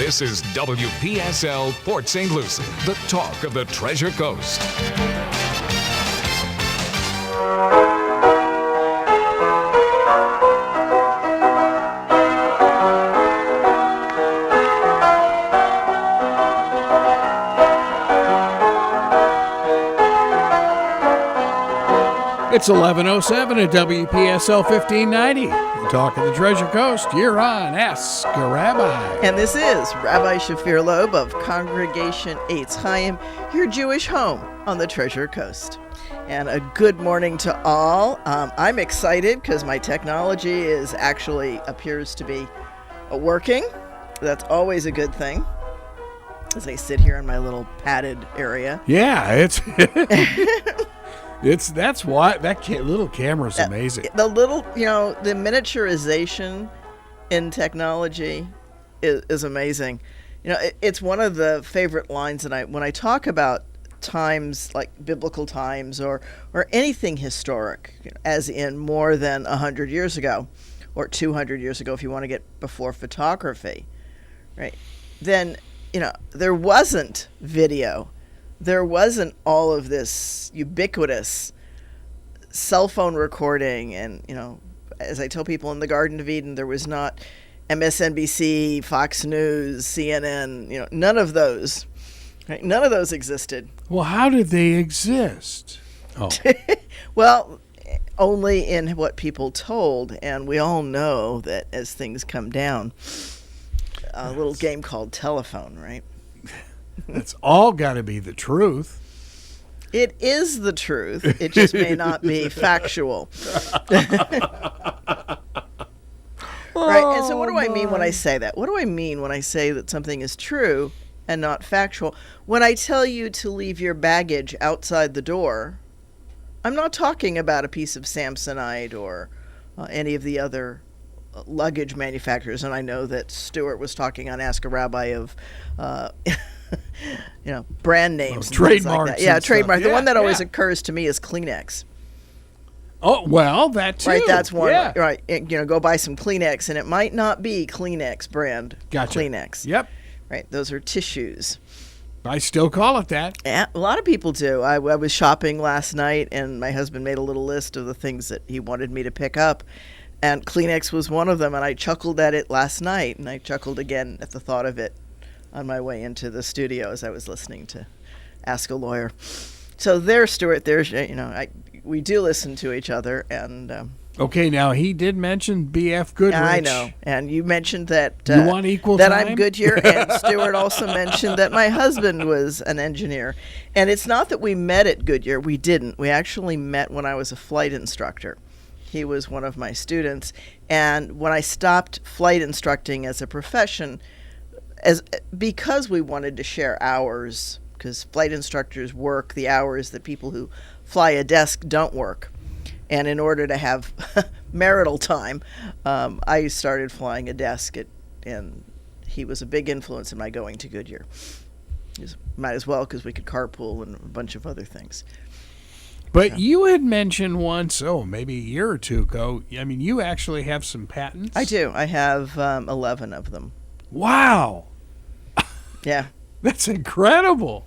This is WPSL Port St. Lucie, the talk of the Treasure Coast. It's 11:07 at WPSL 1590. The talk of the Treasure Coast. You're on Ask a Rabbi. And this is Rabbi Shafir Loeb of Congregation Eitz Chaim, your Jewish home on the Treasure Coast. And a good morning to all. I'm excited because my technology appears to be working. That's always a good thing as I sit here in my little padded area. Yeah, it's that's why that little camera's amazing. The little, the miniaturization in technology is amazing. It's one of the favorite lines that when I talk about times like biblical times or anything historic, as in more than 100 years ago or 200 years ago, if you want to get before photography, right? Then, there wasn't video. There wasn't all of this ubiquitous cell phone recording. And, as I tell people in the Garden of Eden, there was not MSNBC, Fox News, CNN, none of those. Right? None of those existed. Well, how did they exist? Oh. Well, only in what people told. And we all know that as things come down, a little game called telephone, right? It's all got to be the truth. It is the truth. It just may not be factual. Right? And so what do I mean when I say that? What do I mean when I say that something is true and not factual? When I tell you to leave your baggage outside the door, I'm not talking about a piece of Samsonite or any of the other luggage manufacturers. And I know that Stuart was talking on Ask a Rabbi of brand names, trademarks. Like that. Trademark. Yeah, the one that always occurs to me is Kleenex. Oh, well, that too. Right, that's one. Yeah. Right, go buy some Kleenex, and it might not be Kleenex brand. Gotcha. Kleenex. Yep. Right, those are tissues. I still call it that. Yeah, a lot of people do. I was shopping last night, and my husband made a little list of the things that he wanted me to pick up, and Kleenex was one of them. And I chuckled at it last night, and I chuckled again at the thought of it on my way into the studio as I was listening to Ask a Lawyer. So there, Stuart, we do listen to each other. And okay, now he did mention B.F. Goodrich. I know, and you mentioned that you want equal that time? I'm Goodyear, and Stuart also mentioned that my husband was an engineer. And it's not that we met at Goodyear. We didn't. We actually met when I was a flight instructor. He was one of my students. And when I stopped flight instructing as a profession, because we wanted to share hours, because flight instructors work the hours that people who fly a desk don't work. And in order to have marital time, I started flying a desk, and he was a big influence in my going to Goodyear. Might as well, because we could carpool and a bunch of other things. But you had mentioned once, maybe a year or two ago, you actually have some patents? I do. I have 11 of them. Wow. Yeah. That's incredible.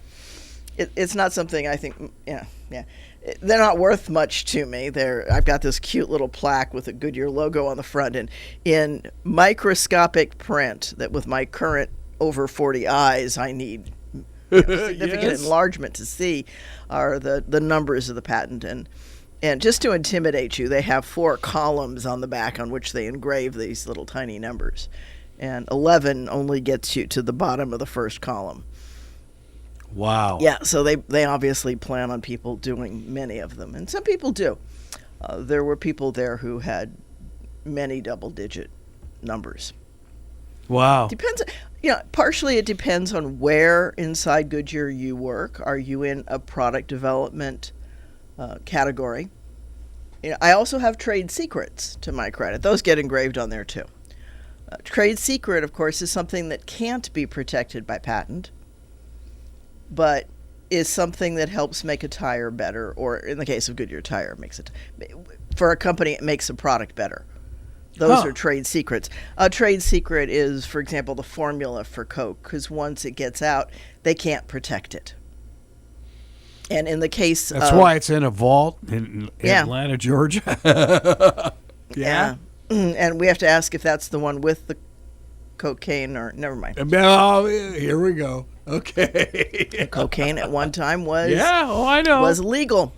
It's not something I think, yeah. They're not worth much to me. I've got this cute little plaque with a Goodyear logo on the front, and in microscopic print that with my current over 40 eyes, I need significant Yes. enlargement to see are the numbers of the patent. And just to intimidate you, they have 4 columns on the back on which they engrave these little tiny numbers. And 11 only gets you to the bottom of the first column. Wow. Yeah, so they obviously plan on people doing many of them. And some people do. There were people there who had many double-digit numbers. Wow. Depends, partially it depends on where inside Goodyear you work. Are you in a product development category? I also have trade secrets to my credit. Those get engraved on there too. Trade secret, of course, is something that can't be protected by patent, but is something that helps make a tire better, or in the case of Goodyear Tire, for a company, it makes a product better. Those Huh. are trade secrets. A trade secret is, for example, the formula for Coke, because once it gets out, they can't protect it. And in the case That's of, why it's in a vault in Yeah. Atlanta, Georgia. yeah, and we have to ask if that's the one with the cocaine or never mind. Oh, here we go. Okay. Cocaine at one time was Yeah. Oh, I know. was legal.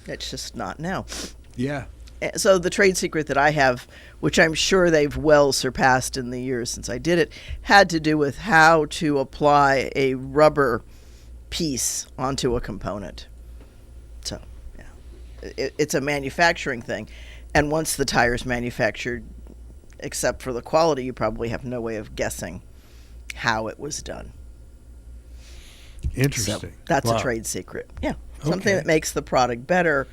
It's just not now. Yeah. So the trade secret that I have, which I'm sure they've well surpassed in the years since I did it, had to do with how to apply a rubber piece onto a component. So, yeah, it's a manufacturing thing. And once the tire's manufactured, except for the quality, you probably have no way of guessing how it was done. Interesting. So that's Wow. a trade secret. Yeah. Something Okay. that makes the product better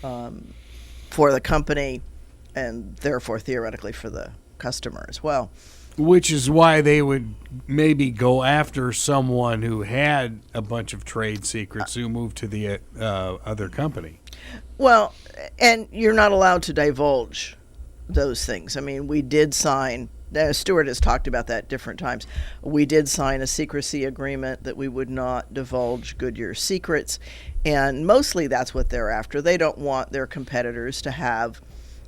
for the company and therefore theoretically for the customer as well. Which is why they would maybe go after someone who had a bunch of trade secrets who moved to the other company. Well, and you're not allowed to divulge those things. I mean, we did sign, Stuart has talked about that different times. We did sign a secrecy agreement that we would not divulge Goodyear's secrets. And mostly that's what they're after. They don't want their competitors to have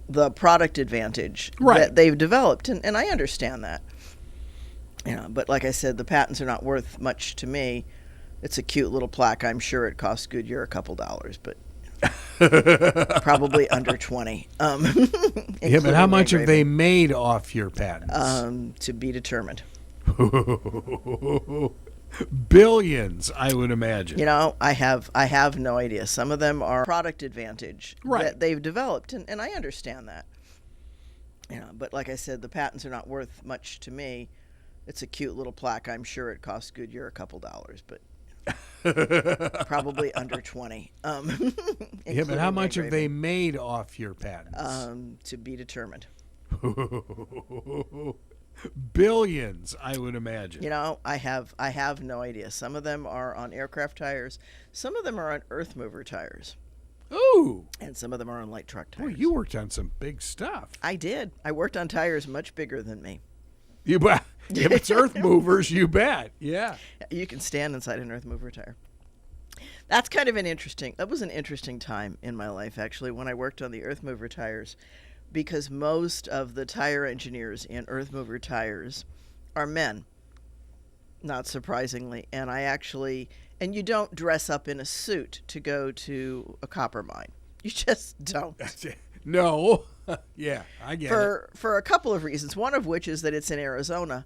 the product advantage Right. that they've developed. And I understand that. You know, but like I said, the patents are not worth much to me. It's a cute little plaque. I'm sure it cost Goodyear a couple dollars, but probably under 20. Yeah, but Including how much have they engraving. made off your patents? To be determined. Billions, I would imagine. You know, I have no idea. Some of them are product advantage Right. that they've developed, and I understand that. You know, but like I said, the patents are not worth much to me. It's a cute little plaque. I'm sure it cost Goodyear a couple dollars, but probably under 20. Yeah, but Including how much have they engraving. made off your patents? To be determined. Billions, I would imagine. You know, I have no idea. Some of them are on aircraft tires. Some of them are on earth mover tires. Ooh, And some of them are on light truck boy, tires. you worked on some big stuff. I did. I worked on tires much bigger than me. You bet. If it's earth movers, you bet. Yeah. You can stand inside an earth mover tire. That was an interesting time in my life, actually, when I worked on the earth mover tires, because most of the tire engineers in earth mover tires are men, not surprisingly. And and you don't dress up in a suit to go to a copper mine. You just don't. No. Yeah, I get it. For a couple of reasons. One of which is that it's in Arizona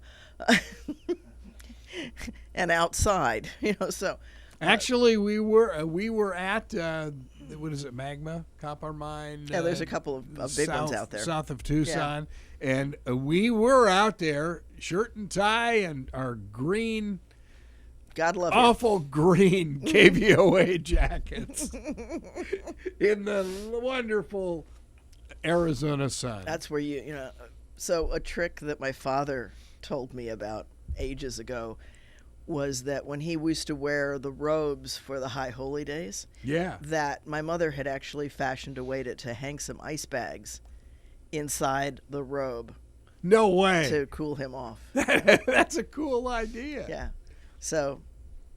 and outside, so Actually, we were at what is it, Magma Copper Mine? yeah, there's a couple of big ones out there. south of Tucson, and we were out there, shirt and tie, and our green, God love you. awful green KVOA jackets in the wonderful Arizona sun. That's where so a trick that my father told me about ages ago was that when he used to wear the robes for the high holy days, Yeah. that my mother had actually fashioned a way to hang some ice bags inside the robe No way. to cool him off. That's a cool idea. Yeah. So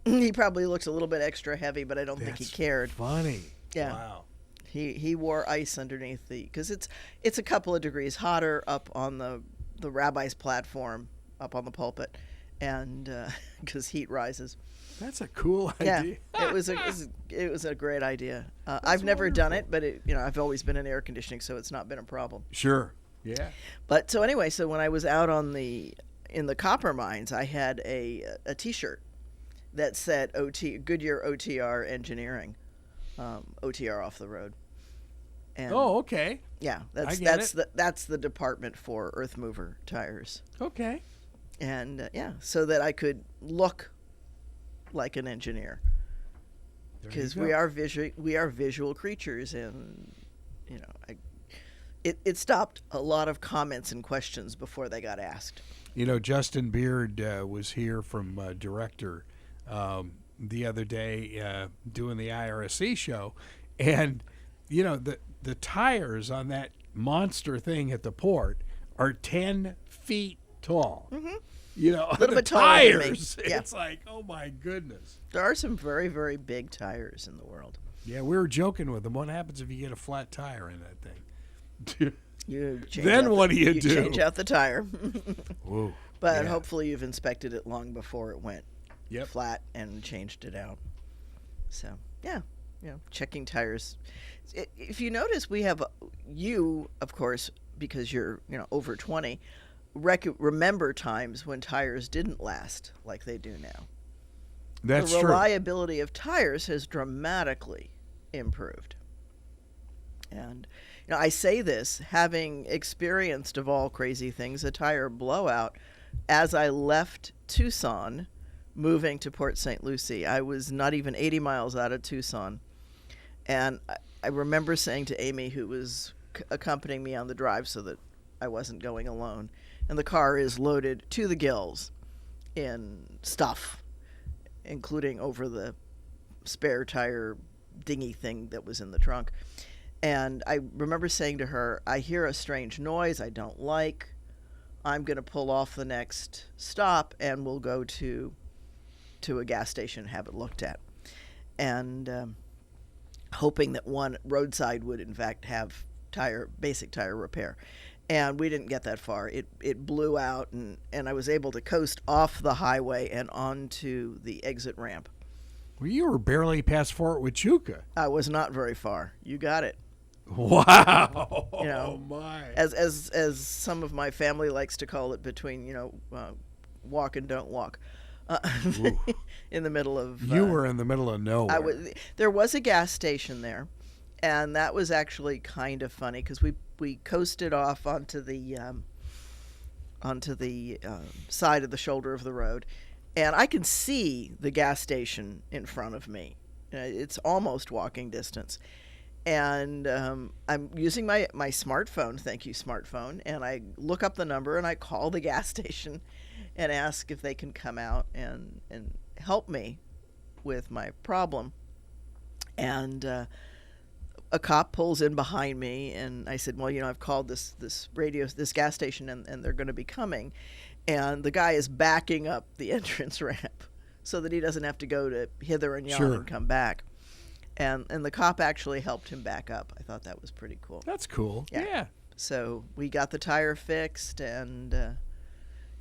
he probably looked a little bit extra heavy, but I don't think he That's cared. Funny. Yeah. Wow. He wore ice underneath because it's a couple of degrees hotter up on the rabbi's platform, up on the pulpit, and because heat rises. That's a cool Yeah, idea. it was a great idea. I've never done it, but I've always been in air conditioning, so it's not been a problem. Sure. Yeah. But so anyway, so when I was out in the copper mines, I had a T-shirt that said Goodyear OTR Engineering, OTR off the road. And Oh, okay. yeah, I get that's the department for earth mover tires, Okay. and so that I could look like an engineer, There because you go. we are visual creatures, and it stopped a lot of comments and questions before they got asked. Justin Beard was here from Director the other day doing the IRSC show, and the tires on that monster thing at the port are 10 feet tall. Mm-hmm. You know, Little the bit taller than me. tires. Yeah. It's like, oh my goodness. There are some very, very big tires in the world. Yeah, we were joking with them. What happens if you get a flat tire in that thing? You change Then out what do you you do? change out the tire. Whoa. But Yeah. hopefully you've inspected it long before it went Yep. flat and changed it out. So, yeah, checking tires. If you notice, we have you, of course, because you're over 20, remember times when tires didn't last like they do now. That's the true. reliability of tires has dramatically improved. And I say this having experienced, of all crazy things, a tire blowout as I left Tucson moving to Port St. Lucie. I was not even 80 miles out of Tucson. And I remember saying to Amy, who was accompanying me on the drive so that I wasn't going alone, and the car is loaded to the gills in stuff, including over the spare tire dinghy thing that was in the trunk. And I remember saying to her, I hear a strange noise I don't like. I'm going to pull off the next stop and we'll go to a gas station and have it looked at. And hoping that one roadside would in fact have basic tire repair. And we didn't get that far. It blew out and I was able to coast off the highway and onto the exit ramp. Well, you were barely past Fort Huachuca. I was not very far. You got it. Wow. Oh my. As some of my family likes to call it, between walk and don't walk, in the middle of. You were in the middle of nowhere. There was a gas station there, and that was actually kind of funny because we coasted off onto the side of the shoulder of the road, and I can see the gas station in front of me. It's almost walking distance. And I'm using my smartphone, thank you smartphone, and I look up the number and I call the gas station and ask if they can come out and help me with my problem. And a cop pulls in behind me, and I said, well, I've called this gas station and they're going to be coming. And the guy is backing up the entrance ramp so that he doesn't have to go to hither and yon Sure. and come back. And the cop actually helped him back up. I thought that was pretty cool. That's cool. Yeah. Yeah. So we got the tire fixed and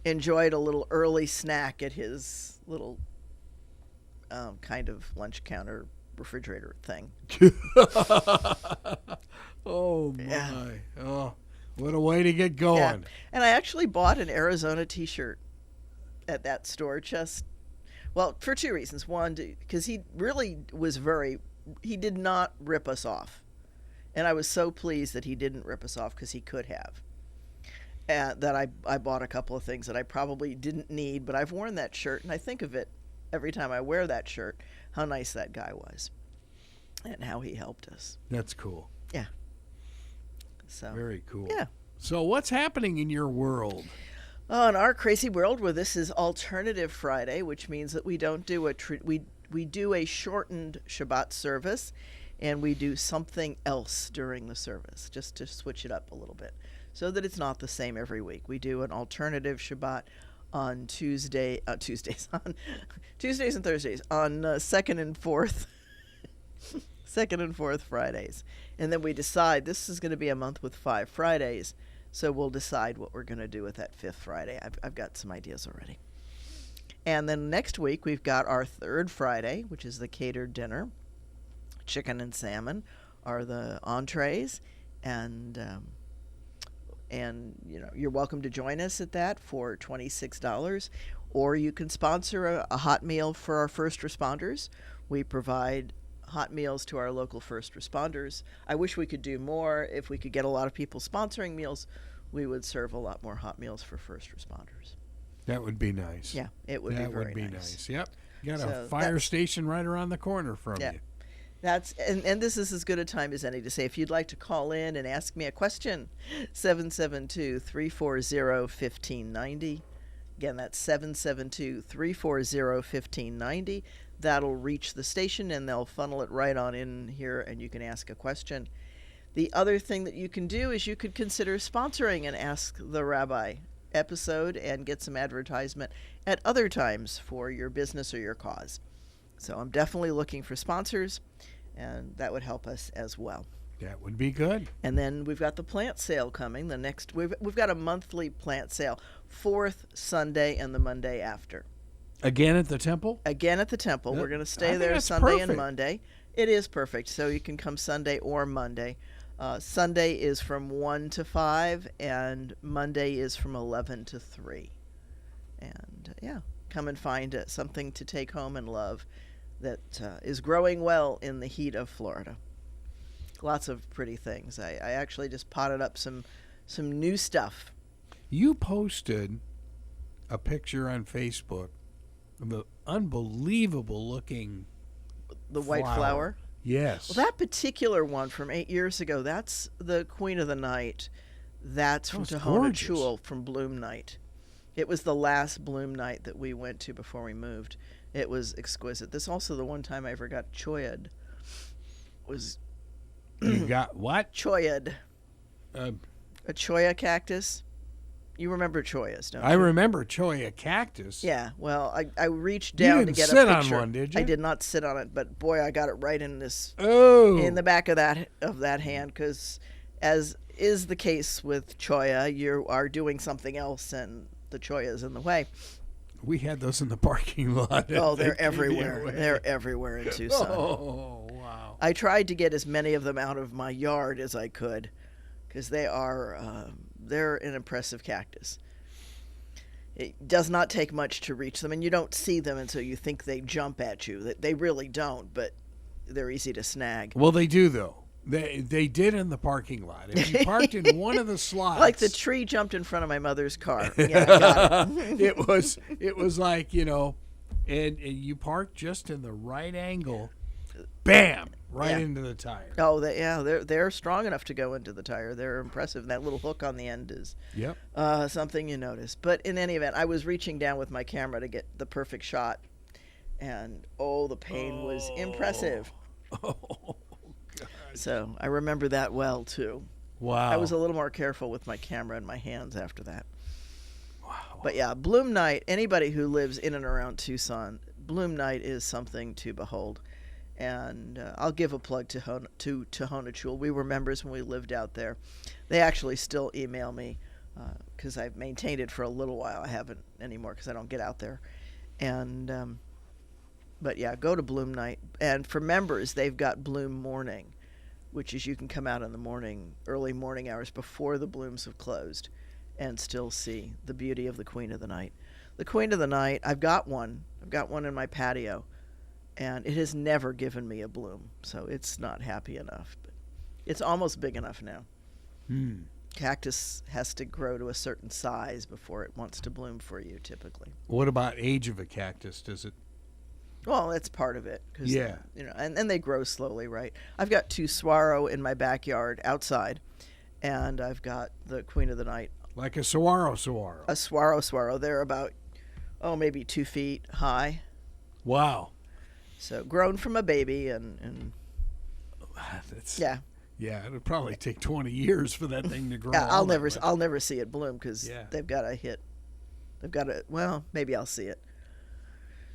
enjoyed a little early snack at his little kind of lunch counter refrigerator thing. Oh, my. Yeah. Oh, what a way to get going. Yeah. And I actually bought an Arizona t-shirt at that store for two reasons. One, because he really was he did not rip us off. And I was so pleased that he didn't rip us off because he could have. And that I bought a couple of things that I probably didn't need, but I've worn that shirt, and I think of it every time I wear that shirt, how nice that guy was and how he helped us. That's cool. Yeah. So Very cool. Yeah. So what's happening in your world? Oh, in our crazy world where this is Alternative Friday, which means that we don't do we do a shortened Shabbat service, and we do something else during the service, just to switch it up a little bit, so that it's not the same every week. We do an alternative Shabbat on Tuesdays and Thursdays, on second and fourth Fridays, and then we decide this is going to be a month with 5 Fridays. So we'll decide what we're going to do with that 5th Friday. I've got some ideas already. And then next week, we've got our 3rd Friday, which is the catered dinner. Chicken and salmon are the entrees. And you're welcome to join us at that for $26. Or you can sponsor a hot meal for our first responders. We provide hot meals to our local first responders. I wish we could do more. If we could get a lot of people sponsoring meals, we would serve a lot more hot meals for first responders. That would be nice. Yeah, it would be very nice. Yep. You got So a fire station right around the corner from Yeah. you. That's and this is as good a time as any to say, if you'd like to call in and ask me a question, 772-340-1590. Again, that's 772-340-1590. That'll reach the station and they'll funnel it right on in here and you can ask a question. The other thing that you can do is you could consider sponsoring an Ask the Rabbi episode and get some advertisement at other times for your business or your cause. So I'm definitely looking for sponsors, and that would help us as well. That would be good. And then we've got the plant sale coming. We've got a monthly plant sale, fourth Sunday and the Monday after. Again at the temple? Again at the temple. Yep. We're going to I stay think there that's Sunday perfect. and Monday. It is perfect. So you can come Sunday or Monday. Sunday is from 1 to 5, and Monday is from 11 to 3. And come and find something to take home and love that is growing well in the heat of Florida. Lots of pretty things. I actually just potted up some new stuff. You posted a picture on Facebook of the unbelievable looking The white flower. Yes. Well, that particular one from 8 years ago, that's the Queen of the Night. That's from It's Tohono gorgeous. Chul from Bloom Night. It was the last Bloom Night that we went to before we moved. It was exquisite. This also the one time I ever got choyed. Was You got what? choyed. Uh, A choya cactus. You remember choyas, don't you? I remember choya cactus. Yeah, well, I reached You down to didn't get sit a on picture. one, did you? I did not sit on it, but boy, I got it right in Oh. the back of that hand, because as is the case with choya, you are doing something else, and the choya is in the way. We had those in the parking lot. Oh, they're They everywhere. gave me away. They're everywhere in Tucson. Oh, wow. I tried to get as many of them out of my yard as I could, because they're an impressive cactus. It does not take much to reach them, and you don't see them until you think they jump at you. They really don't, but they're easy to snag. Well, they do, though. They did in the parking lot. If you parked in one of the slots. Like the tree jumped in front of my mother's car. Yeah, I got it. it was like, and you parked just in the right angle. Bam! Right Yeah. into the tire. Oh, they're strong enough to go into the tire. They're impressive. And that little hook on the end is Yep. something you notice. But in any event, I was reaching down with my camera to get the perfect shot, and the pain was impressive. Oh, God. So I remember that well too. Wow. I was a little more careful with my camera and my hands after that. Wow. But yeah, Bloom Night, anybody who lives in and around Tucson, Bloom Night is something to behold. And I'll give a plug to Tohono Chul. We were members when we lived out there. They actually still email me because I've maintained it for a little while. I haven't anymore because I don't get out there. And but yeah, go to Bloom Night. And for members, they've got Bloom Morning, which is you can come out in the morning, early morning hours before the blooms have closed, and still see the beauty of the Queen of the Night. The Queen of the Night, I've got one in my patio. And it has never given me a bloom, so it's not happy enough. But it's almost big enough now. Cactus has to grow to a certain size before it wants to bloom for you, typically. What about age of a cactus? Does it? Well, that's part of it. 'Cause, Yeah. and they grow slowly, right? I've got 2 saguaro in my backyard outside, and I've got the Queen of the Night. Like a saguaro? A saguaro. They're about, maybe 2 feet high. Wow. So grown from a baby, and That's, yeah. Yeah, it'll probably take 20 years for that thing to grow. Yeah, all that way. I'll never see it bloom because Yeah. they've got to hit. They've got to. Well, maybe I'll see it.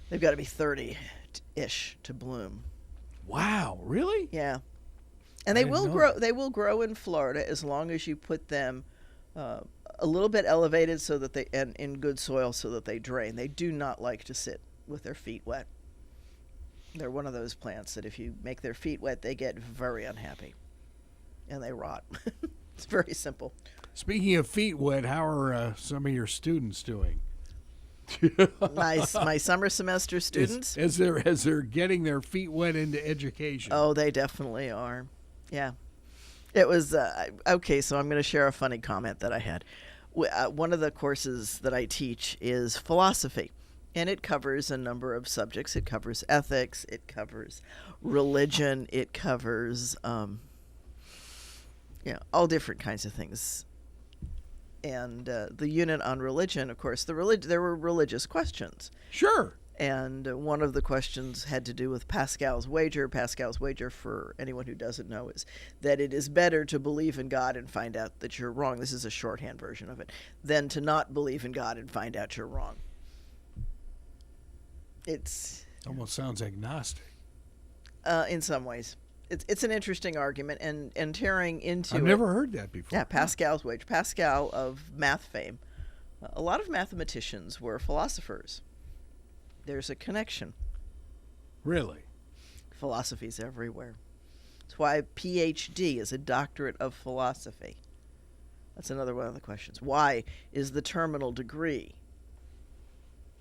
They've got to be 30-ish to bloom. Wow, really? Yeah, and I they didn't will know grow. that. They will grow in Florida as long as you put them a little bit elevated so that they and in good soil so that they drain. They do not like to sit with their feet wet. They're one of those plants that if you make their feet wet, they get very unhappy, and they rot. It's very simple. Speaking of feet wet, how are some of your students doing? My summer semester students. As they're getting their feet wet into education. Oh, they definitely are. Yeah. It was, okay, so I'm going to share a funny comment that I had. One of the courses that I teach is philosophy, and it covers a number of subjects. It covers ethics, it covers religion, it covers, all different kinds of things. And the unit on religion, of course, there were religious questions. Sure. And one of the questions had to do with Pascal's wager. Pascal's wager, for anyone who doesn't know, is that it is better to believe in God and find out that you're wrong. This is a shorthand version of it, than to not believe in God and find out you're wrong. It's Almost sounds agnostic. in some ways. It's an interesting argument, and tearing into I've never heard that before. Yeah, Pascal's wager. Pascal of math fame. A lot of mathematicians were philosophers. There's a connection. Really? Philosophy's everywhere. That's why a PhD is a doctorate of philosophy. That's another one of the questions. Why is the terminal degree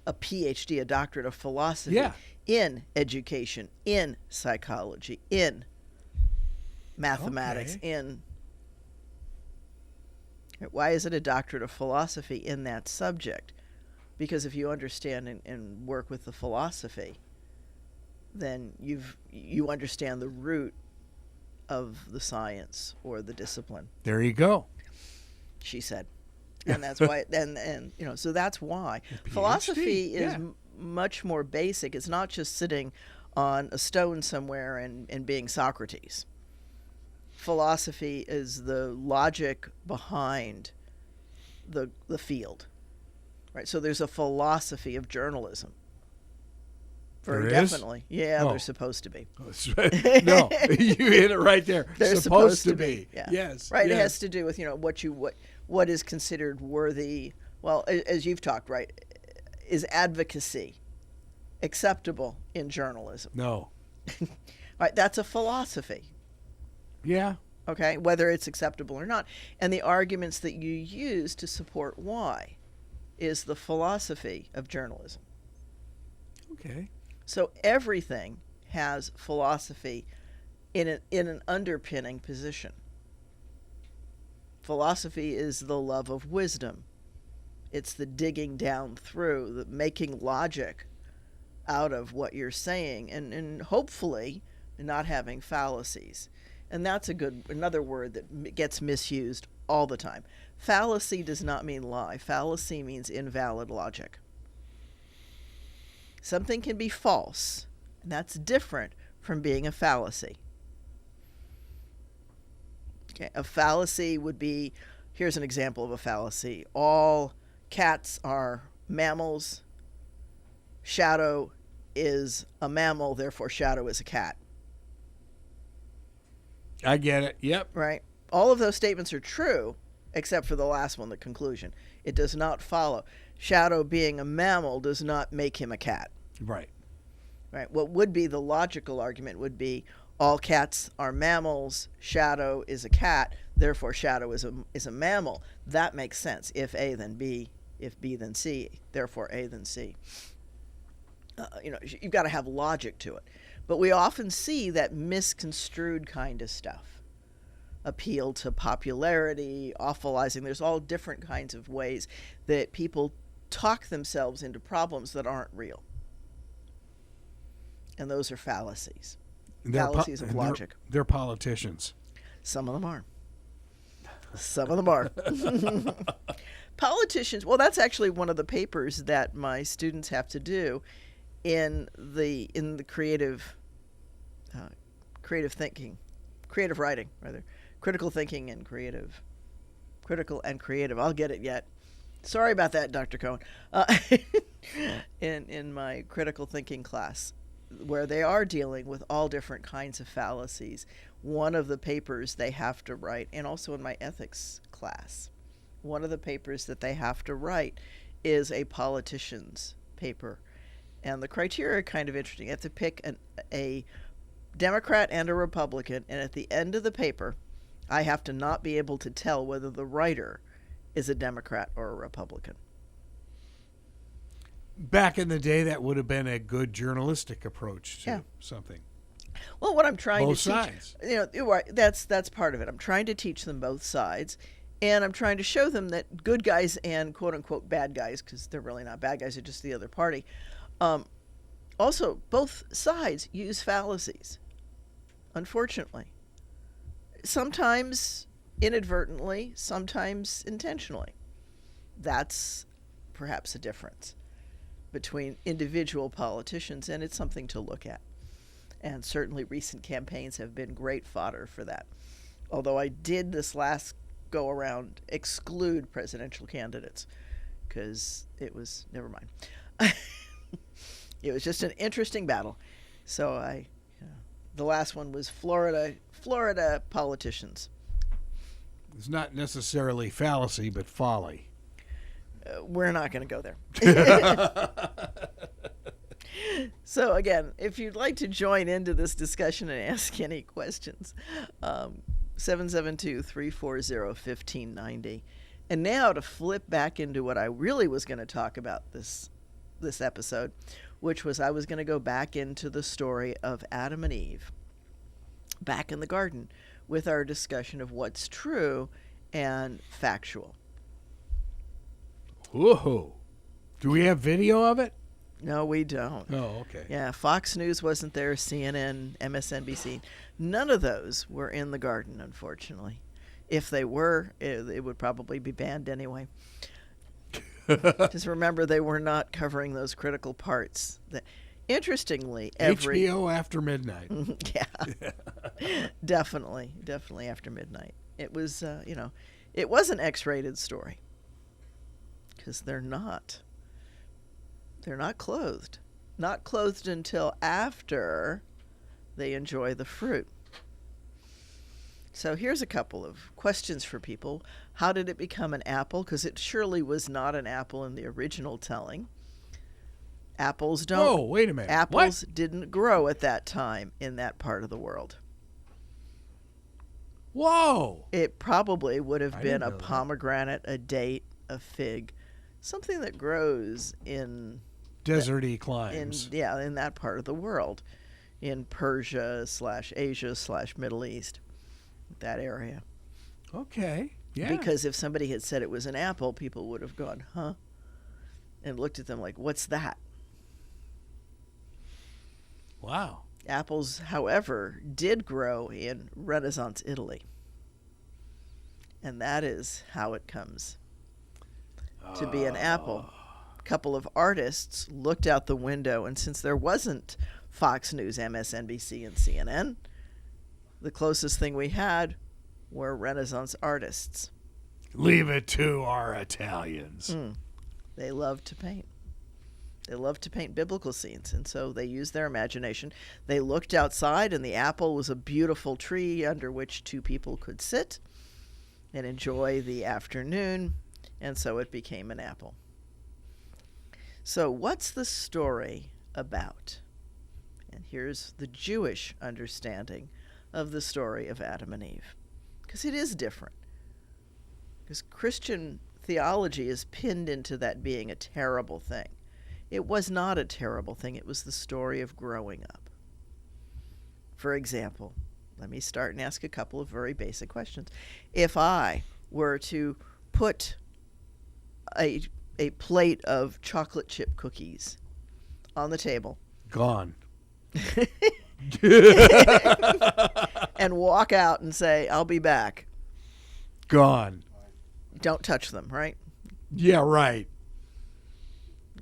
a PhD, a doctorate of philosophy, Yeah. in education, in psychology, in mathematics, Okay. Why is it a doctorate of philosophy in that subject? Because if you understand and work with the philosophy, then you understand the root of the science or the discipline, There you go. she said. And that's why, so that's why. Philosophy is yeah. much more basic. It's not just sitting on a stone somewhere and being Socrates. Philosophy is the logic behind the field, right? So there's a philosophy of journalism. Very There is? definitely. Yeah, Oh. they're supposed to be. That's right. No, you hit it right there. They're supposed to be. Yeah. Yes. Right. yes. It has to do with what is considered worthy. Well, as you've talked, right, is advocacy acceptable in journalism? No. Right. That's a philosophy. Yeah. Okay, whether it's acceptable or not, and the arguments that you use to support why is the philosophy of journalism. Okay. So everything has philosophy in an underpinning position. Philosophy is the love of wisdom. It's the digging down through, the making logic out of what you're saying, and hopefully not having fallacies. And that's another word that gets misused all the time. Fallacy does not mean lie. Fallacy means invalid logic. Something can be false, and that's different from being a fallacy. Okay, a fallacy would be, here's an example of a fallacy. All cats are mammals. Shadow is a mammal, therefore Shadow is a cat. I get it. Yep. Right? All of those statements are true, except for the last one, the conclusion. It does not follow. Shadow being a mammal does not make him a cat. Right. Right? What would be the logical argument would be all cats are mammals, Shadow is a cat, therefore Shadow is a mammal. That makes sense. If A, then B. If B, then C. Therefore A, then C. You've got to have logic to it. But we often see that misconstrued kind of stuff. Appeal to popularity, awfulizing. There's all different kinds of ways that people talk themselves into problems that aren't real. And those are fallacies. Fallacies of logic. They're politicians. Some of them are. Some of them are. Politicians, well, that's actually one of the papers that my students have to do in the creative thinking, creative writing, rather. Critical thinking and creative. Critical and creative. I'll get it yet. Sorry about that, Dr. Cohen. In my critical thinking class, where they are dealing with all different kinds of fallacies, one of the papers they have to write, and also in my ethics class, one of the papers that they have to write is a politician's paper. And the criteria are kind of interesting. You have to pick a Democrat and a Republican, and at the end of the paper, I have to not be able to tell whether the writer is a Democrat or a Republican. Back in the day, that would have been a good journalistic approach to something. Well, what I'm trying Both to teach, sides. you're right, that's part of it. I'm trying to teach them both sides, and I'm trying to show them that good guys and quote unquote bad guys, because they're really not bad guys, they're just the other party. Also, both sides use fallacies, unfortunately. Sometimes between individual politicians, and it's something to look at. And certainly recent campaigns have been great fodder for that. Although I did this last go around exclude presidential candidates because it was, never mind. It was just an interesting battle. So the last one was Florida politicians. It's not necessarily fallacy, but folly. We're not going to go there. So again, if you'd like to join into this discussion and ask any questions, 772-340-1590. And now to flip back into what I really was going to talk about this episode, which was I was going to go back into the story of Adam and Eve back in the garden with our discussion of what's true and factual. Whoa. Do we have video of it? No, we don't. Oh, okay. Yeah, Fox News wasn't there, CNN, MSNBC. None of those were in the garden, unfortunately. If they were, it would probably be banned anyway. Just remember, they were not covering those critical parts. Interestingly, HBO after midnight. Yeah, definitely after midnight. It was, it was an X-rated story because they're not clothed. Not clothed until after they enjoy the fruit. So here's a couple of questions for people. How did it become an apple? Because it surely was not an apple in the original telling. Apples don't. Whoa, wait a minute. Apples didn't grow at that time in that part of the world. Whoa. It probably would have I been didn't a know that. pomegranate, a date, a fig, something that grows in Deserty climes. in that part of the world, in Persia / Asia / Middle East, that area. Okay. Yeah. Because if somebody had said it was an apple, people would have gone, huh? And looked at them like, what's that? Wow. Apples, however, did grow in Renaissance Italy. And that is how it comes to be an apple. A couple of artists looked out the window, and since there wasn't Fox News, MSNBC, and CNN, the closest thing we had were Renaissance artists. Leave it to our Italians. They loved to paint. They loved to paint biblical scenes, and so they used their imagination. They looked outside, and the apple was a beautiful tree under which two people could sit and enjoy the afternoon, and so it became an apple. So what's the story about? And here's the Jewish understanding of the story of Adam and Eve, because it is different. Because Christian theology is pinned into that being a terrible thing. It was not a terrible thing. It was the story of growing up. For example, let me start and ask a couple of very basic questions. If I were to put a plate of chocolate chip cookies on the table Gone. and walk out and say, I'll be back, Gone. don't touch them, right? Yeah, right.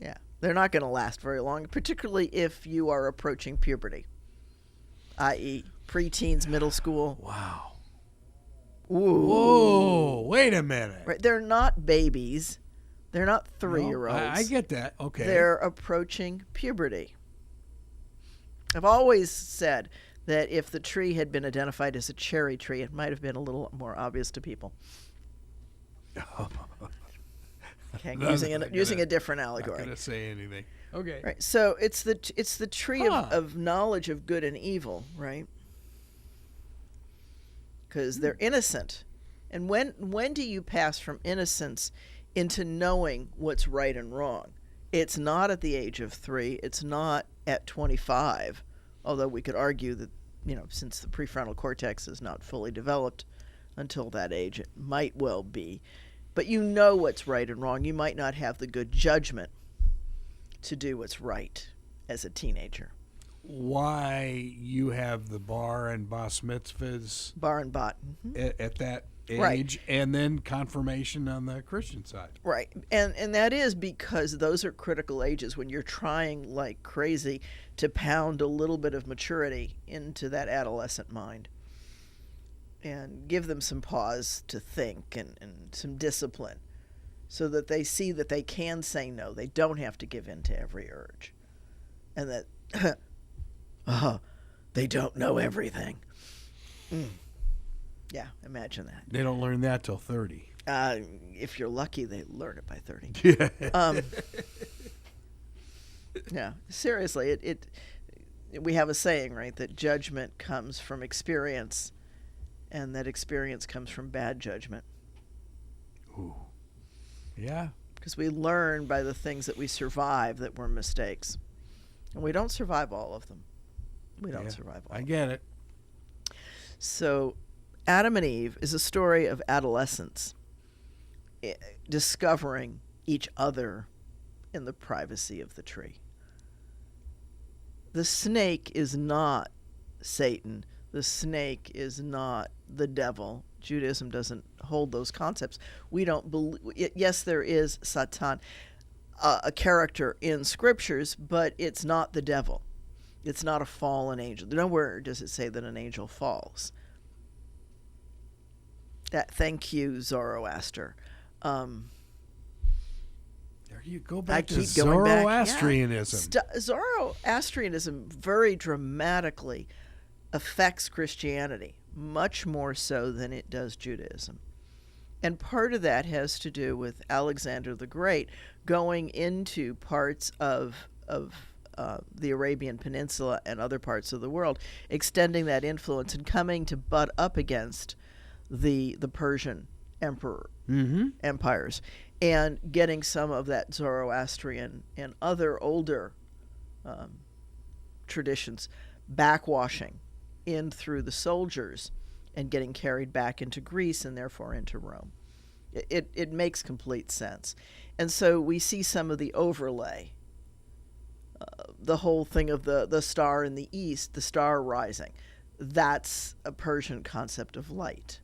Yeah. They're not going to last very long, particularly if you are approaching puberty, i.e. preteens, middle school. Wow. Ooh. Whoa, wait a minute. Right. They're not babies. They're not 3-year-olds. No, I get that. Okay. They're approaching puberty. I've always said that if the tree had been identified as a cherry tree, it might have been a little more obvious to people. Okay, using a different allegory. Not going to say anything. Okay. Right. So it's the tree of knowledge of good and evil, right? Because they're innocent. And when do you pass from innocence into knowing what's right and wrong? It's not at the age of 3. It's not at 25. Although we could argue that, since the prefrontal cortex is not fully developed until that age, it might well be. But you know what's right and wrong. You might not have the good judgment to do what's right as a teenager. Why you have the bar and bas mitzvahs Bar and bat. at that Right. age, and then confirmation on the Christian side. Right. And that is because those are critical ages when you're trying like crazy to pound a little bit of maturity into that adolescent mind and give them some pause to think and some discipline so that they see that they can say no. They don't have to give in to every urge. And that they don't know everything. Yeah, imagine that. They don't learn that till 30. If you're lucky, they learn it by 30. Yeah. Yeah, seriously, we have a saying, right, that judgment comes from experience, and that experience comes from bad judgment. Ooh. Yeah. Because we learn by the things that we survive that were mistakes. And we don't survive all of them. We don't survive all I of them. get it. So Adam and Eve is a story of adolescence discovering each other in the privacy of the tree. The snake is not Satan. The snake is not the devil. Judaism doesn't hold those concepts. We don't believe. Yes, there is Satan, a character in scriptures, but it's not the devil. It's not a fallen angel. Nowhere does it say that an angel falls. Thank you, Zoroaster. There you go I back to keep going back. Zoroastrianism. Zoroastrianism very dramatically affects Christianity, much more so than it does Judaism. And part of that has to do with Alexander the Great going into parts of the Arabian Peninsula and other parts of the world, extending that influence and coming to butt up against the Persian empires, and getting some of that Zoroastrian and other older traditions backwashing in through the soldiers and getting carried back into Greece and therefore into Rome. It makes complete sense. And so we see some of the overlay, the whole thing of the star in the east, the star rising. That's a Persian concept of light,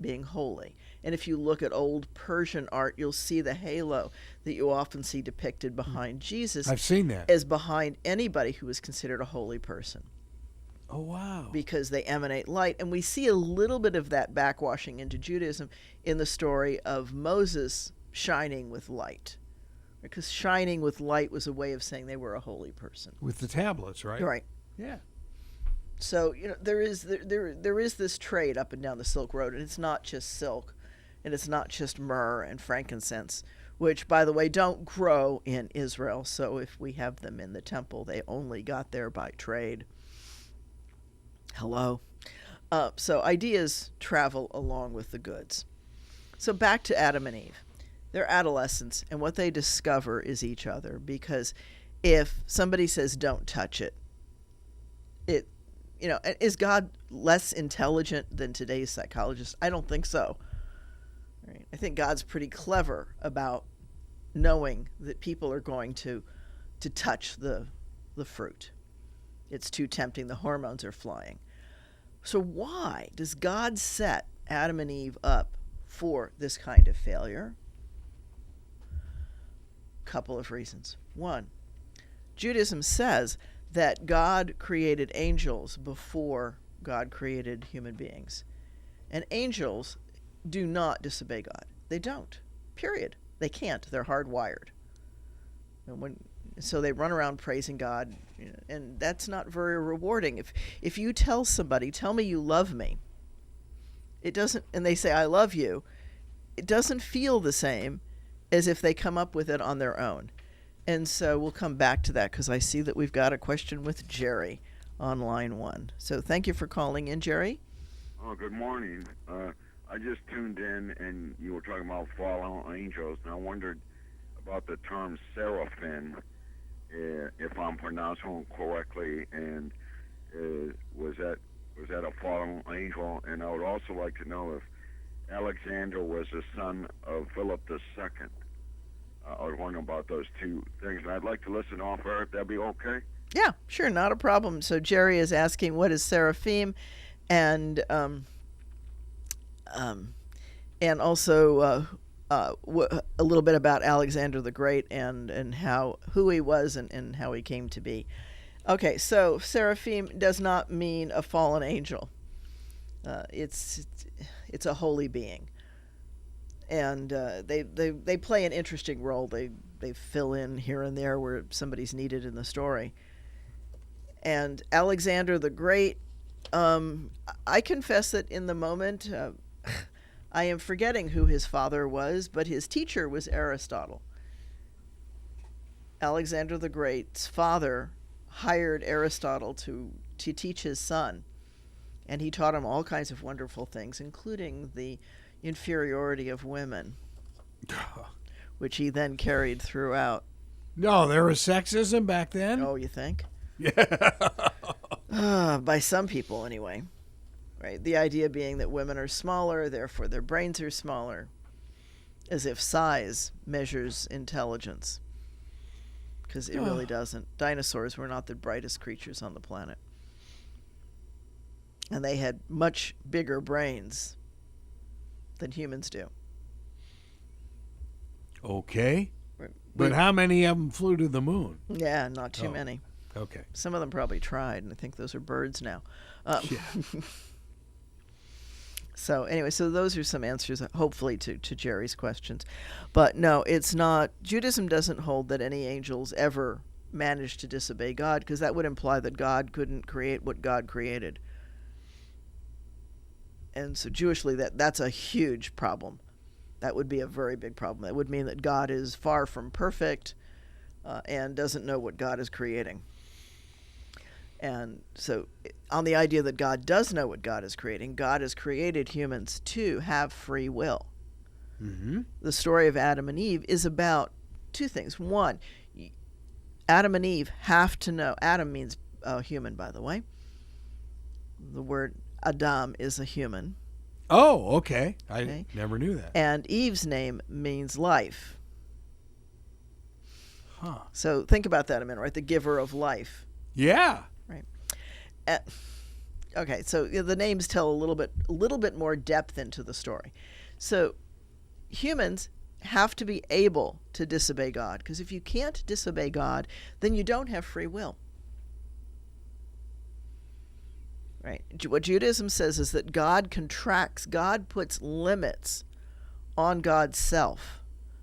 being holy. And if you look at old Persian art, you'll see the halo that you often see depicted behind Jesus. I've seen that. As behind anybody who is considered a holy person. Oh, wow. Because they emanate light. And we see a little bit of that backwashing into Judaism in the story of Moses shining with light. Because shining with light was a way of saying they were a holy person. With the tablets, right? Right. Yeah. So, there is this trade up and down the Silk Road, and it's not just silk, and it's not just myrrh and frankincense, which, by the way, don't grow in Israel. So if we have them in the temple, they only got there by trade. Hello. So ideas travel along with the goods. So back to Adam and Eve. They're adolescents, and what they discover is each other, because if somebody says don't touch it, is God less intelligent than today's psychologists? I don't think so. Right? I think God's pretty clever about knowing that people are going to touch the fruit. It's too tempting. The hormones are flying. So why does God set Adam and Eve up for this kind of failure? Couple of reasons. One, Judaism says that God created angels before God created human beings. And angels do not disobey God. They don't. Period. They can't. They're hardwired. So they run around praising God, and that's not very rewarding. If you tell somebody, tell me you love me, it doesn't, and they say I love you, it doesn't feel the same as if they come up with it on their own. And so we'll come back to that because I see that we've got a question with Jerry on line 1. So thank you for calling in, Jerry. Oh, good morning. I just tuned in, and you were talking about fallen angels, and I wondered about the term seraphim, if I'm pronouncing it correctly, and was that a fallen angel? And I would also like to know if Alexander was the son of Philip II. I was wondering about those two things, and I'd like to listen off air if that'd be okay. Yeah, sure, not a problem. So Jerry is asking what is seraphim, and and also a little bit about Alexander the Great and who he was and how he came to be. Okay, so seraphim does not mean a fallen angel. It's a holy being, and they play an interesting role. They fill in here and there where somebody's needed in the story. And Alexander the Great, I confess that in the moment, I am forgetting who his father was, but his teacher was Aristotle. Alexander the Great's father hired Aristotle to teach his son, and he taught him all kinds of wonderful things, including the inferiority of women, which he then carried throughout. No, there was sexism back then? Oh, you think? Yeah. By some people, anyway. Right? The idea being that women are smaller, therefore their brains are smaller, as if size measures intelligence. Because it really doesn't. Dinosaurs were not the brightest creatures on the planet. And they had much bigger brains than humans do. Okay. Right. But how many of them flew to the moon? Yeah, not too many. Okay. Some of them probably tried, and I think those are birds now. Yeah. So anyway, so those are some answers, hopefully, to Jerry's questions. But no, it's not. Judaism doesn't hold that any angels ever managed to disobey God, because that would imply that God couldn't create what God created. And so Jewishly, that's a huge problem. That would be a very big problem. That would mean that God is far from perfect and doesn't know what God is creating. And so on the idea that God does know what God is creating, God has created humans to have free will. Mm-hmm. The story of Adam and Eve is about two things. One, Adam and Eve have to know. Adam means human, by the way. The word Adam is a human. Oh, okay. I Okay. never knew that. And Eve's name means life. Huh. So think about that a minute, right? The giver of life. Yeah. Okay, so the names tell a little bit more depth into the story. So humans have to be able to disobey God, because if you can't disobey God, then you don't have free will. Right? What Judaism says is that God contracts, God puts limits on God's self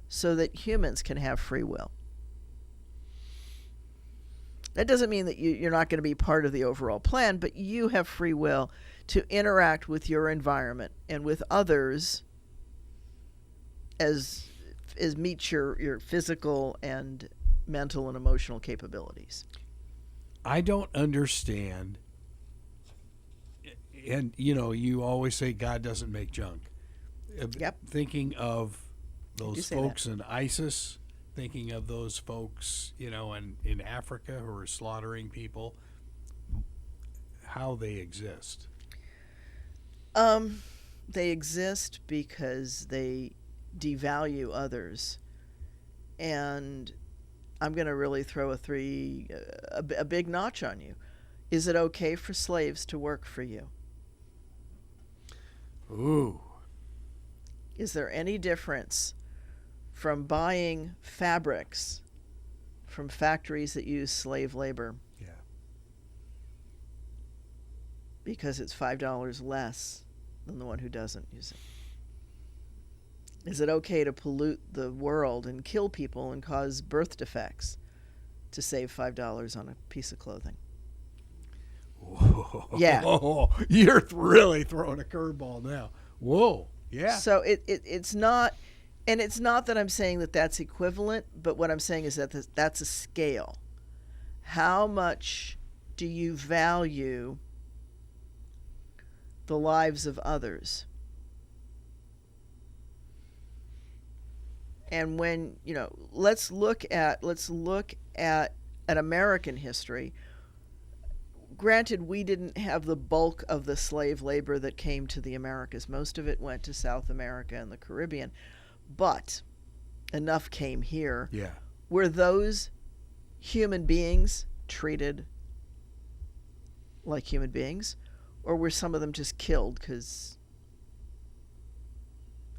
so that humans can have free will. That doesn't mean that you're not going to be part of the overall plan, but you have free will to interact with your environment and with others as meets your physical and mental and emotional capabilities. I don't understand. And, you always say God doesn't make junk. Yep. Thinking of those say folks in ISIS, thinking of those folks, in Africa who are slaughtering people, how they exist. They exist because they devalue others. And I'm going to really throw a big notch on you. Is it okay for slaves to work for you? Ooh. Is there any difference from buying fabrics from factories that use slave labor? Yeah. Because it's $5 less than the one who doesn't use it. Is it okay to pollute the world and kill people and cause birth defects to save $5 on a piece of clothing? Whoa. Yeah. You're really throwing a curveball now. Whoa. Yeah. So it's not, and it's not that I'm saying that that's equivalent, but what I'm saying is that that's a scale. How much do you value the lives of others? And when, let's look at American history. Granted, we didn't have the bulk of the slave labor that came to the Americas. Most of it went to South America and the Caribbean, but enough came here. Yeah. Were those human beings treated like human beings, or were some of them just killed because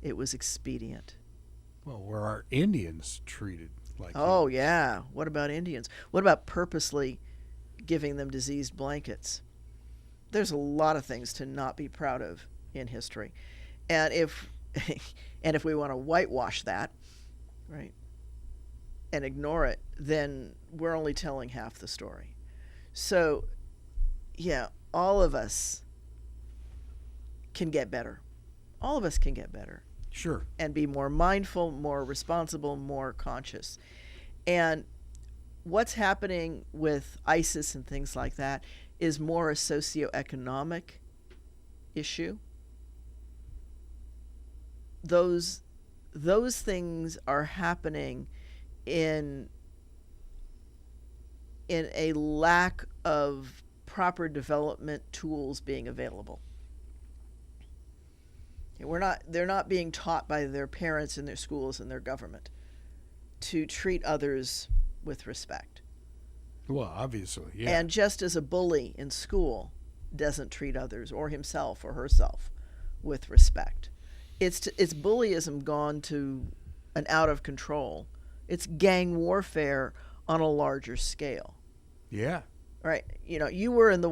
It was expedient. Well, were our Indians treated like Oh, humans? yeah. What about Indians? What about purposely giving them diseased blankets? There's a lot of things to not be proud of in history. And if and if we want to whitewash that, right, and ignore it, then we're only telling half the story. So, yeah, all of us can get better. All of us can get better Sure. and be more mindful, more responsible, more conscious. And what's happening with ISIS and things like that is more a socioeconomic issue. Those things are happening in a lack of proper development tools being available. They're not being taught by their parents and their schools and their government to treat others with respect. Well, obviously, yeah. And just as a bully in school doesn't treat others or himself or herself with respect, it's bullyism gone to an out of control. It's gang warfare on a larger scale. Yeah. Right? You were in the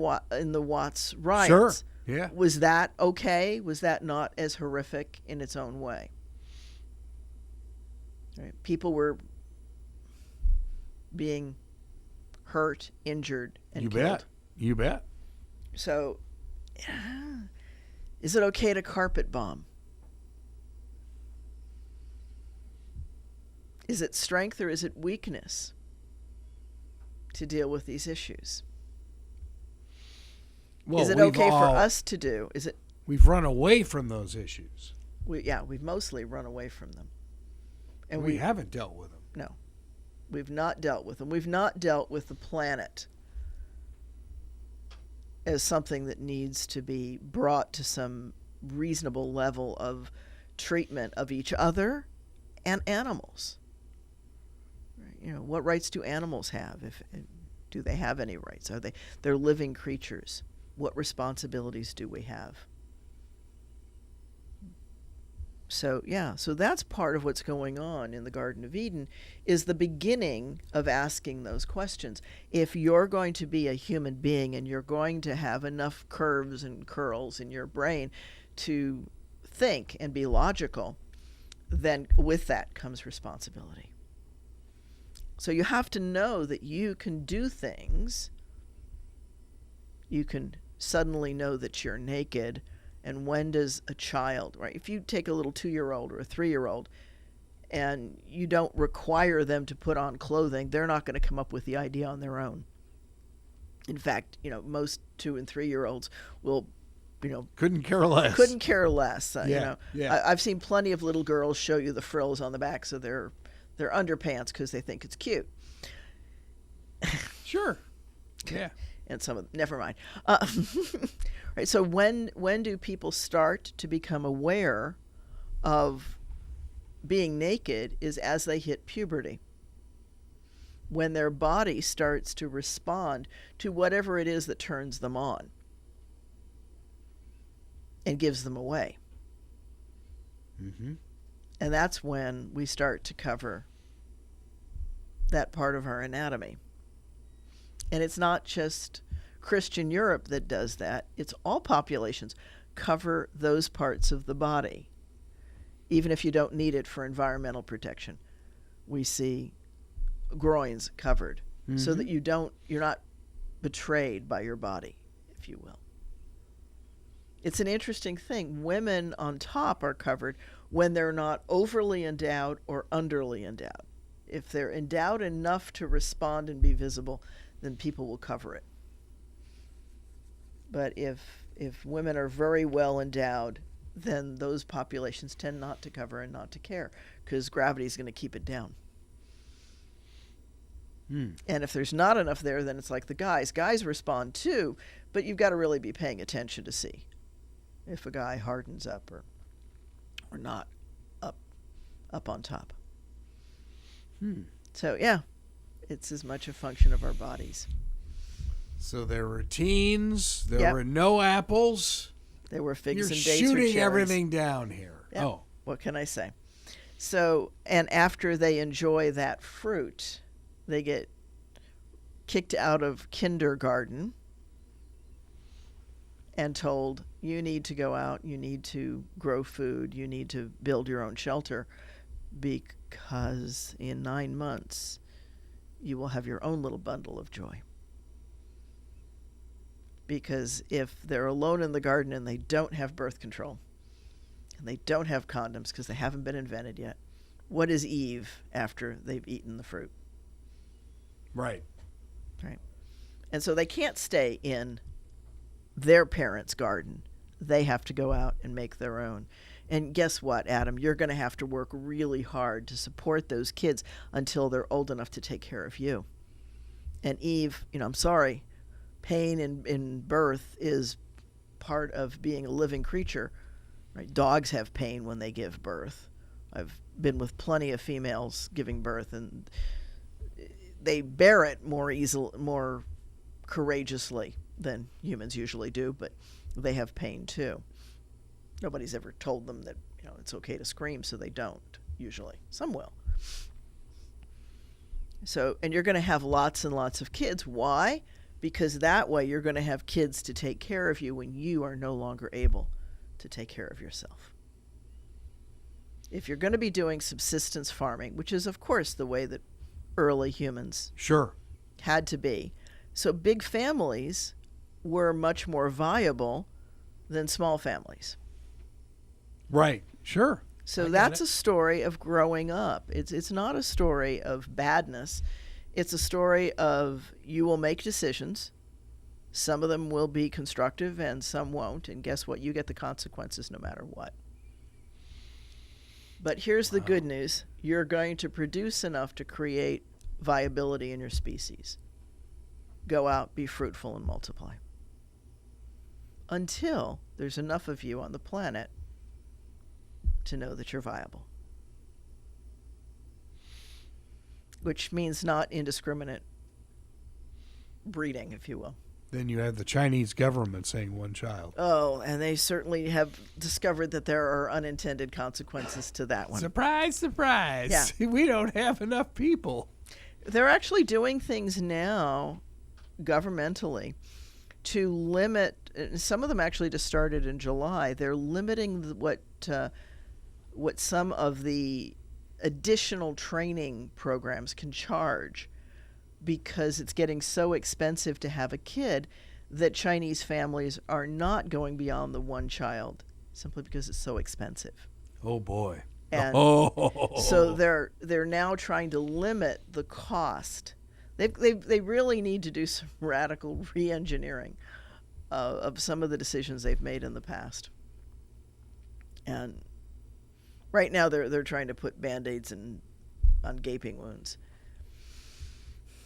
Watts riots. Sure. Yeah. Was that okay? Was that not as horrific in its own way? Right? People were being hurt, injured, and You killed. bet. You bet. So, is it okay to carpet bomb? Is it strength or is it weakness to deal with these issues? Well, is it we've okay for all- us to do? Is it? We've run away from those issues. We've mostly run away from them, and We haven't dealt with them. no, we've not dealt with them. We've not dealt with the planet as something that needs to be brought to some reasonable level of treatment of each other and animals. Right? What rights do animals have? Do they have any rights? They're living creatures? What responsibilities do we have? So that's part of what's going on in the Garden of Eden, is the beginning of asking those questions. If you're going to be a human being and you're going to have enough curves and curls in your brain to think and be logical, then with that comes responsibility. So you have to know that you can do things. You can suddenly know that you're naked. And when does a child, right? If you take a little 2-year-old or a 3-year-old and you don't require them to put on clothing, they're not going to come up with the idea on their own. In fact, most 2 and 3-year-olds will, Couldn't care less. couldn't care less. Yeah. I've seen plenty of little girls show you the frills on the backs of their underpants because they think it's cute. Sure. Yeah. And never mind. Right. So when do people start to become aware of being naked? Is as they hit puberty, when their body starts to respond to whatever it is that turns them on and gives them away. Mm-hmm. And that's when we start to cover that part of our anatomy. And it's not just Christian Europe that does that. It's all populations cover those parts of the body, even if you don't need it for environmental protection. We see groins covered so that you're not betrayed by your body, if you will. It's an interesting thing. Women on top are covered when they're not overly endowed or underly endowed. If they're endowed enough to respond and be visible, then people will cover it. But if women are very well endowed, then those populations tend not to cover and not to care because gravity is going to keep it down. And if there's not enough there, then it's like the guys. Guys respond too, but you've got to really be paying attention to see if a guy hardens up or not up on top. So yeah, it's as much a function of our bodies. So there were teens. There Yep. were no apples. There were figs You're and dates or shooting cherries. everything down here. Yep. Oh, What can I say? So, and after they enjoy that fruit, they get kicked out of kindergarten and told, you need to go out, you need to grow food, you need to build your own shelter, because in 9 months you will have your own little bundle of joy. Because if they're alone in the garden and they don't have birth control and they don't have condoms because they haven't been invented yet, what is Eve after they've eaten the fruit? Right. Right. And so they can't stay in their parents' garden. They have to go out and make their own. And guess what, Adam? You're going to have to work really hard to support those kids until they're old enough to take care of you. And Eve, I'm sorry, pain in birth is part of being a living creature. Right? Dogs have pain when they give birth. I've been with plenty of females giving birth, and they bear it more courageously than humans usually do, but they have pain too. Nobody's ever told them that it's okay to scream, so they don't usually. Some will. So, and you're going to have lots and lots of kids. Why? Because that way you're going to have kids to take care of you when you are no longer able to take care of yourself. If you're going to be doing subsistence farming, which is of course the way that early humans had to be, so big families were much more viable than small families. Right. Sure. So that's a story of growing up. It's not a story of badness. It's a story of you will make decisions. Some of them will be constructive and some won't. And guess what? You get the consequences no matter what. But here's the good news. You're going to produce enough to create viability in your species. Go out, be fruitful, and multiply. Until there's enough of you on the planet to know that you're viable. Which means not indiscriminate breeding, if you will. Then you have the Chinese government saying one child. Oh, and they certainly have discovered that there are unintended consequences to that one. Surprise, surprise. Yeah. We don't have enough people. They're actually doing things now governmentally to limit, some of them actually just started in July, they're limiting what some of the additional training programs can charge, because it's getting so expensive to have a kid that Chinese families are not going beyond the one child simply because it's so expensive. Oh boy. And so they're now trying to limit the cost. They really need to do some radical re-engineering of some of the decisions they've made in the past. And right now they're trying to put Band-Aids on gaping wounds.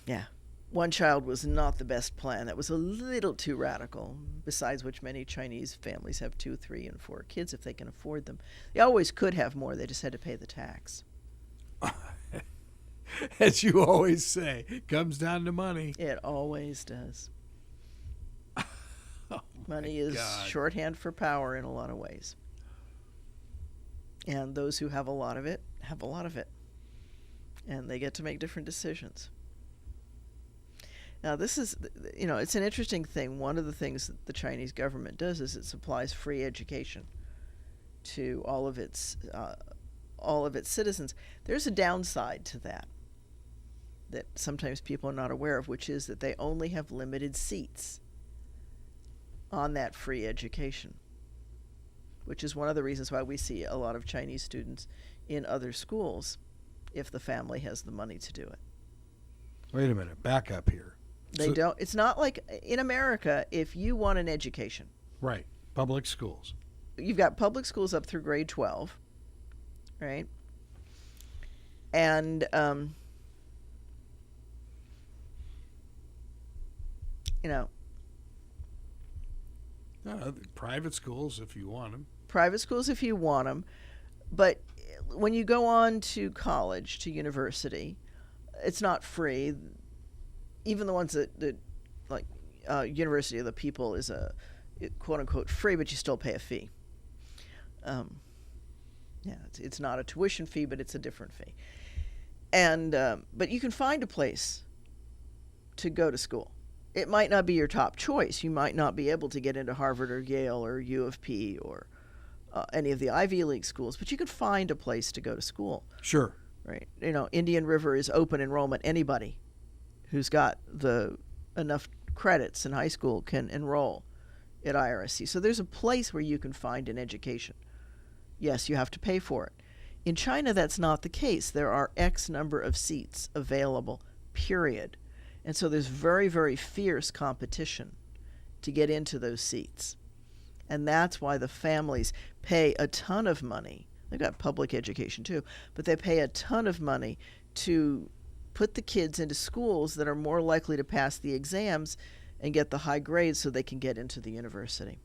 Yeah. One child was not the best plan. That was a little too radical, besides which many Chinese families have 2, 3, and 4 kids if they can afford them. They always could have more. They just had to pay the tax. As you always say, it comes down to money. It always does. Money is God. shorthand for power in a lot of ways. And those who have a lot of it, have a lot of it. And they get to make different decisions. Now, this is, it's an interesting thing. One of the things that the Chinese government does is it supplies free education to all of its citizens. There's a downside to that sometimes people are not aware of, which is that they only have limited seats on that free education, which is one of the reasons why we see a lot of Chinese students in other schools if the family has the money to do it. Wait a minute, back up here. It's not like in America, if you want an education. Right, public schools. You've got public schools up through grade 12, right? And, private schools if you want them. Private schools if you want them. But when you go on to college, to university, it's not free. Even the ones that like University of the People is a quote-unquote free, but you still pay a fee. Yeah, it's not a tuition fee, but it's a different fee. And but you can find a place to go to school. It might not be your top choice. You might not be able to get into Harvard or Yale or U of P or any of the Ivy League schools, but you can find a place to go to school. Sure. Right. You know, Indian River is open enrollment. Anybody who's got enough credits in high school can enroll at IRSC. So there's a place where you can find an education. Yes, you have to pay for it. In China, that's not the case. There are X number of seats available, period. And so there's very, very fierce competition to get into those seats. And that's why the families pay a ton of money. They've got public education too, but they pay a ton of money to put the kids into schools that are more likely to pass the exams and get the high grades so they can get into the university.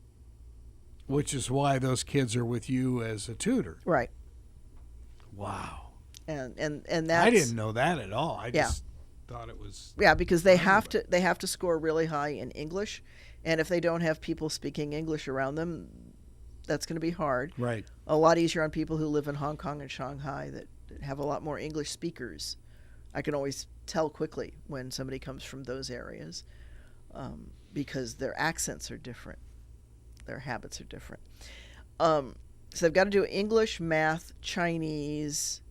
Which is why those kids are with you as a tutor. Right. Wow. And that's, I didn't know that at all. I just thought it was. Yeah, because they have to score really high in English, and if they don't have people speaking English around them, that's going to be hard. Right. A lot easier on people who live in Hong Kong and Shanghai that have a lot more English speakers. I can always tell quickly when somebody comes from those areas because their accents are different. Their habits are different. So they've got to do English, math, Chinese,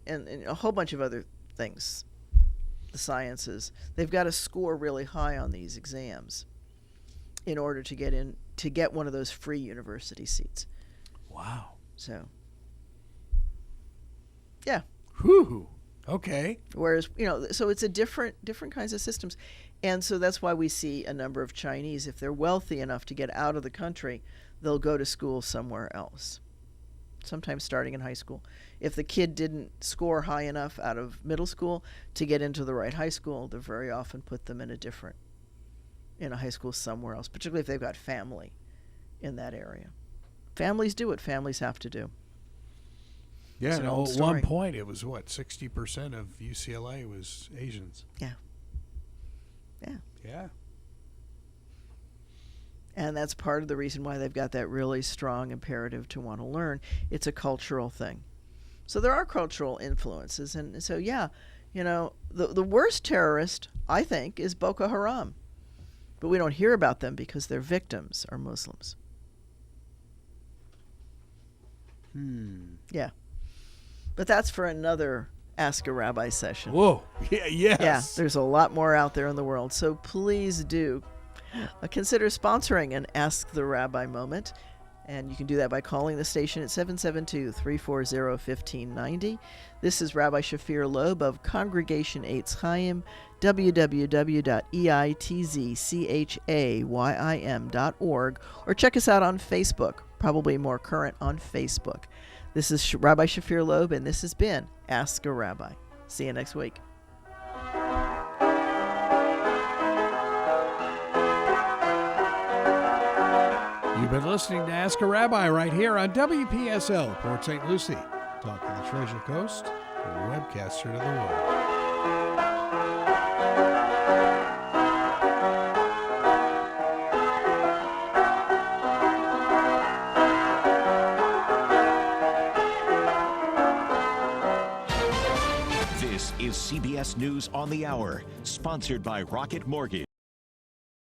and a whole bunch of other things, the sciences. They've got to score really high on these exams in order to get one of those free university seats. Wow. So, yeah. Whew. Okay. Whereas, so it's a different kinds of systems. And so that's why we see a number of Chinese, if they're wealthy enough to get out of the country, they'll go to school somewhere else, sometimes starting in high school. If the kid didn't score high enough out of middle school to get into the right high school, they'll very often put them in a high school somewhere else, particularly if they've got family in that area. Families do what families have to do. Yeah, It's an old at story. one point it was 60% of UCLA was Asians. Yeah. Yeah. And that's part of the reason why they've got that really strong imperative to want to learn. It's a cultural thing. So there are cultural influences. And so, the worst terrorist, I think, is Boko Haram. But we don't hear about them because their victims are Muslims. Yeah. But that's for another Ask a Rabbi session. Whoa. Yeah, yes. Yeah, there's a lot more out there in the world. So please do consider sponsoring an Ask the Rabbi moment. And you can do that by calling the station at 772-340-1590. This is Rabbi Shafir Loeb of Congregation Eitz Chaim, www.eitzchaim.org, or check us out on Facebook, probably more current on Facebook. This is Rabbi Shafir Loeb, and this has been Ask a Rabbi. See you next week. You've been listening to Ask a Rabbi right here on WPSL, Port St. Lucie, talking the Treasure Coast, the webcaster to the world. This is CBS News on the Hour, sponsored by Rocket Mortgage.